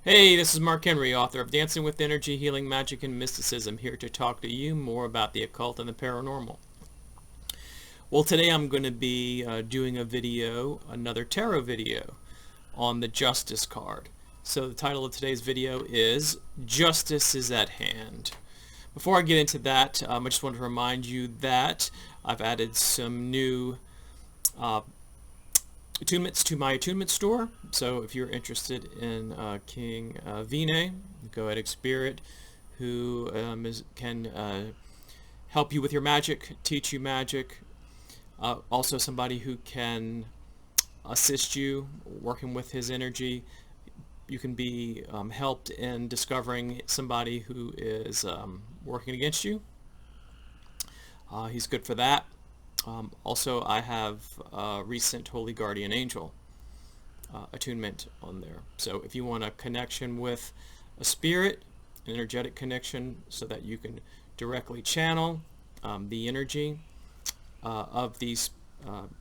Hey, this is Mark Henry, author of Dancing with Energy, Healing, Magic, and Mysticism, here to talk to you more about the occult and the paranormal. Well, today I'm going to be doing a video, another tarot video, on the Justice card. So the title of today's video is Justice is at Hand. Before I get into that, I just want to remind you that I've added some new attunements to my attunement store. So if you're interested in King Vine, Goetic Spirit, who can help you with your magic, teach you magic, also somebody who can assist you working with his energy. You can be helped in discovering somebody who is working against you. He's good for that. Also, I have recent Holy Guardian Angel attunement on there. So if you want a connection with a spirit, an energetic connection, so that you can directly channel the energy of these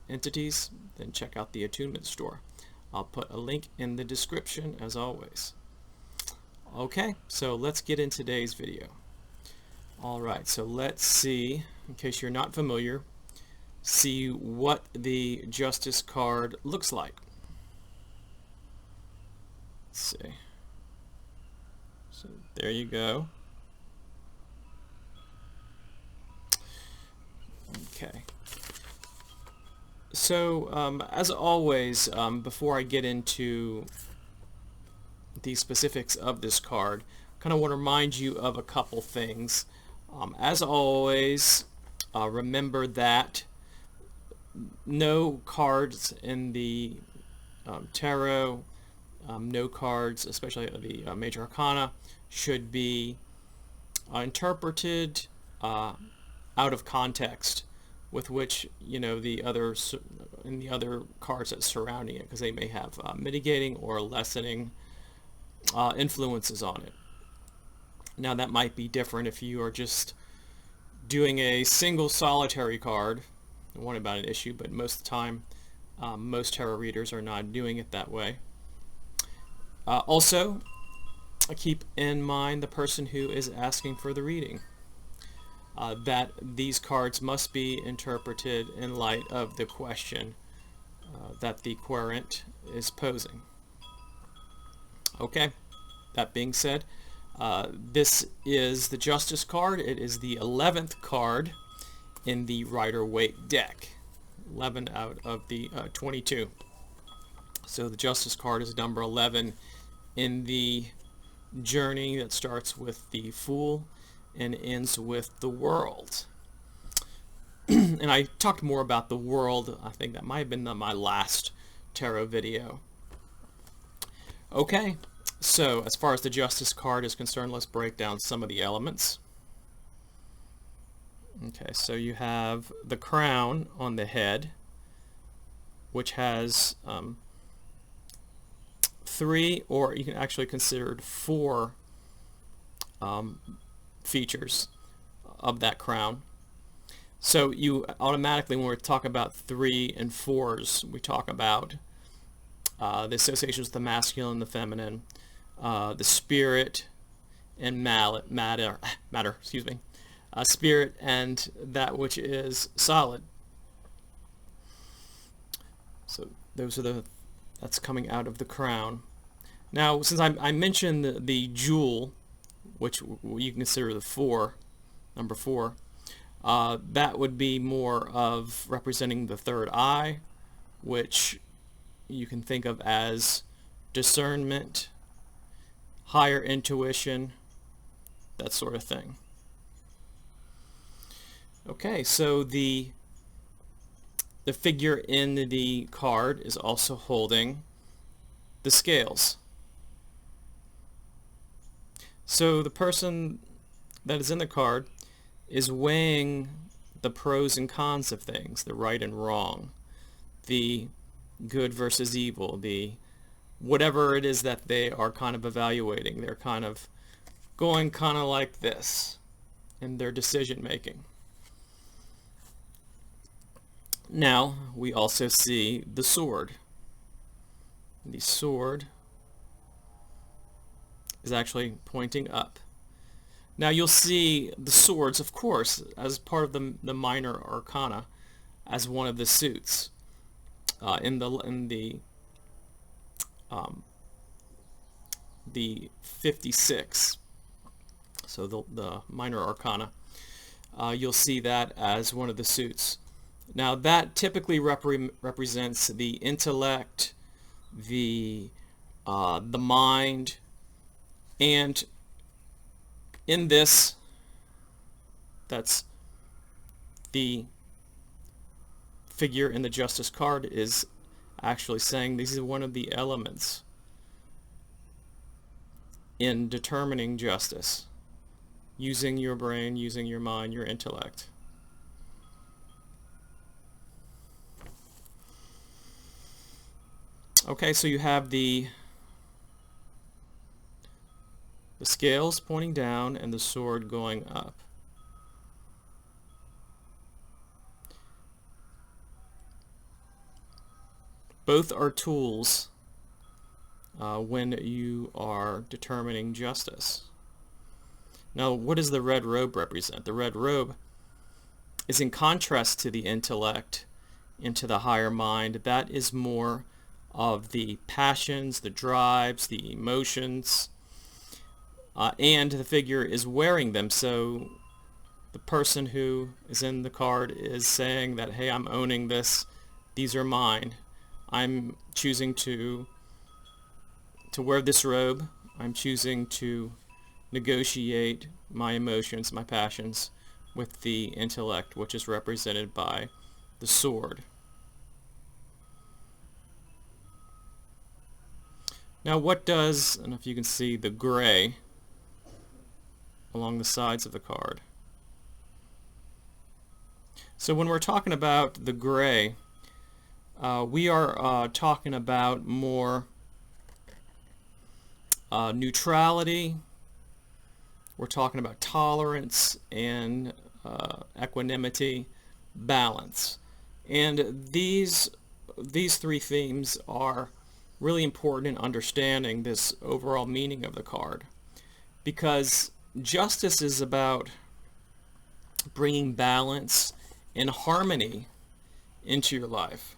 entities, then check out the attunement store. I'll put a link in the description as always. Okay, so let's get in today's video. Alright, so let's see, in case you're not familiar, see what the Justice card looks like. Let's see. So there you go. Okay. So as always, before I get into the specifics of this card, I kind of want to remind you of a couple things. As always, remember that no cards in the tarot, no cards, especially the major arcana, should be interpreted out of context with which, you know, the other cards that surrounding it, because they may have mitigating or lessening influences on it. Now that might be different if you are just doing a single solitary card. I don't worry about an issue, but most of the time most tarot readers are not doing it that way. Also, keep in mind the person who is asking for the reading, that these cards must be interpreted in light of the question that the querent is posing. Okay, that being said, this is the Justice card. It is the 11th card in the Rider Waite Deck. 11 out of the 22. So the Justice card is number 11 in the journey that starts with the Fool and ends with the World. And I talked more about the World. I think that might have been my last tarot video. Okay, so as far as the Justice card is concerned, let's break down some of the elements. Okay, so you have the crown on the head, which has 3, or you can actually consider 4 features of that crown. So you automatically, when we talk about 3 and 4s, we talk about the associations with the masculine, the feminine, the spirit and matter, excuse me, spirit and that which is solid. So those are that's coming out of the crown. Now, since I mentioned the jewel, which you can consider the 4, number 4, that would be more of representing the third eye, which you can think of as discernment, higher intuition, that sort of thing. Okay, so the figure in the card is also holding the scales. So the person that is in the card is weighing the pros and cons of things, the right and wrong, the good versus evil, the whatever it is that they are kind of evaluating. They're kind of going kind of like this in their decision making. Now we also see the sword. The sword is actually pointing up. Now you'll see the swords, of course, as part of the minor arcana, as one of the suits in the 56. So the minor arcana, you'll see that as one of the suits. Now that typically represents the intellect, the mind, and in this, that's the figure in the Justice card is actually saying this is one of the elements in determining justice, using your brain, using your mind, your intellect. Okay, so you have the scales pointing down and the sword going up. Both are tools when you are determining justice. Now, what does the red robe represent? The red robe is in contrast to the intellect and to the higher mind. That is more of the passions, the drives, the emotions, and the figure is wearing them. So the person who is in the card is saying that, hey, I'm owning this. These are mine. I'm choosing to wear this robe. I'm choosing to negotiate my emotions, my passions, with the intellect, which is represented by the sword. Now what does, I don't know if you can see the gray along the sides of the card. So when we're talking about the gray, we are talking about more neutrality. We're talking about tolerance and equanimity, balance. And these three themes are really important in understanding this overall meaning of the card, because justice is about bringing balance and harmony into your life.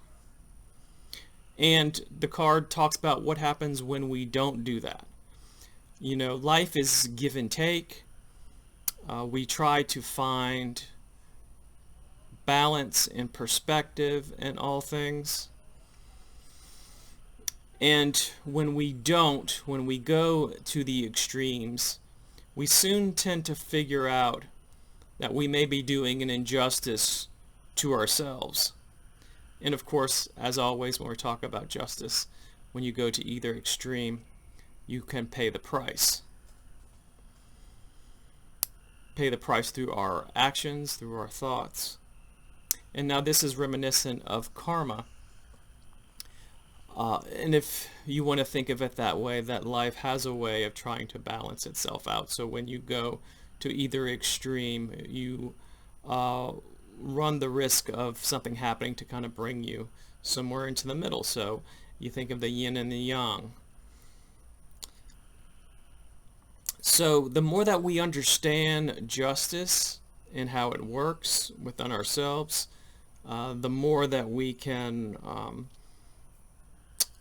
And the card talks about what happens when we don't do that. You know, life is give and take. We try to find balance and perspective in all things. And when we don't, when we go to the extremes, we soon tend to figure out that we may be doing an injustice to ourselves. And of course, as always, when we're talking about justice, when you go to either extreme, you can pay the price. Pay the price through our actions, through our thoughts. And now this is reminiscent of karma. And if you want to think of it that way, that life has a way of trying to balance itself out. So when you go to either extreme, you run the risk of something happening to kind of bring you somewhere into the middle. So you think of the yin and the yang. So the more that we understand justice and how it works within ourselves, the more that we can,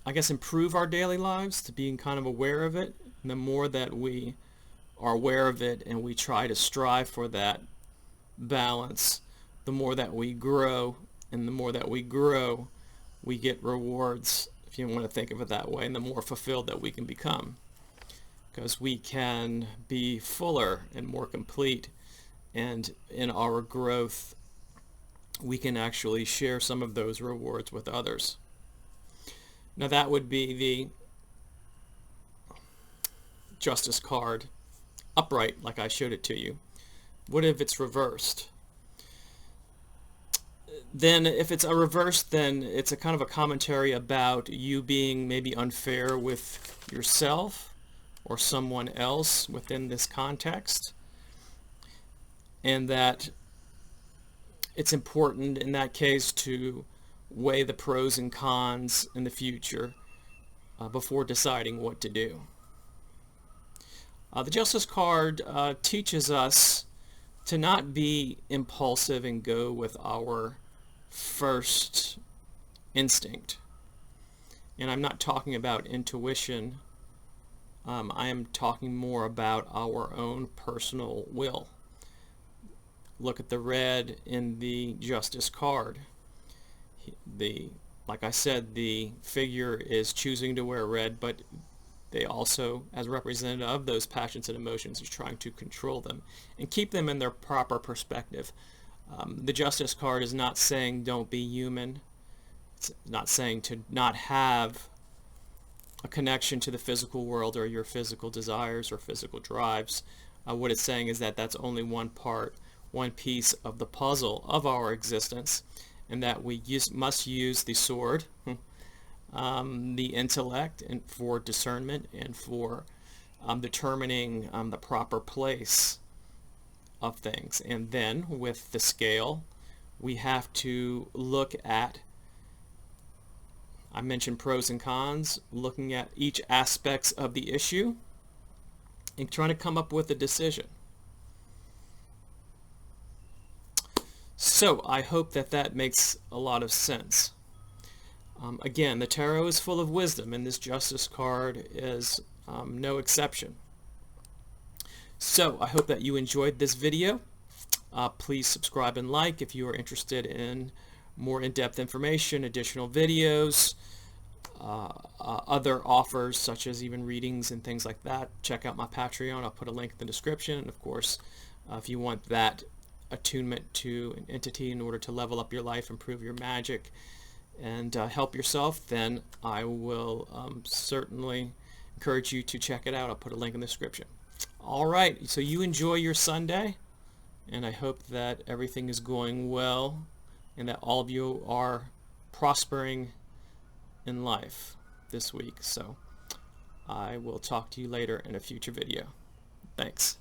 I guess, improve our daily lives to being kind of aware of it. And the more that we are aware of it and we try to strive for that balance, the more that we grow, and the more that we grow, we get rewards, if you want to think of it that way, and the more fulfilled that we can become. Because we can be fuller and more complete, and in our growth, we can actually share some of those rewards with others. Now that would be the Justice card upright, like I showed it to you. What if it's reversed? Then if it's a reverse, then it's a kind of a commentary about you being maybe unfair with yourself or someone else within this context, and that it's important in that case to weigh the pros and cons in the future before deciding what to do. The Justice card teaches us to not be impulsive and go with our first instinct. And I'm not talking about intuition. I am talking more about our own personal will. Look at the red in the Justice card. Like I said, the figure is choosing to wear red, but they also, as representative of those passions and emotions, is trying to control them and keep them in their proper perspective. The Justice card is not saying don't be human. It's not saying to not have a connection to the physical world or your physical desires or physical drives. What it's saying is that that's only one part, one piece of the puzzle of our existence, and that we must use the sword, the intellect, and for discernment and for determining the proper place of things. And then with the scale, we have to look at, I mentioned pros and cons, looking at each aspects of the issue and trying to come up with a decision. So I hope that that makes a lot of sense. Again, the tarot is full of wisdom, and this Justice card is no exception. So I hope that you enjoyed this video. Please subscribe and like if you are interested in more in-depth information, additional videos, other offers such as even readings and things like that. Check out my Patreon. I'll put a link in the description. And of course, if you want that attunement to an entity in order to level up your life, improve your magic, and help yourself, then I will certainly encourage you to check it out. I'll put a link in the description. All right, so you enjoy your Sunday, and I hope that everything is going well and that all of you are prospering in life this week. So I will talk to you later in a future video. Thanks.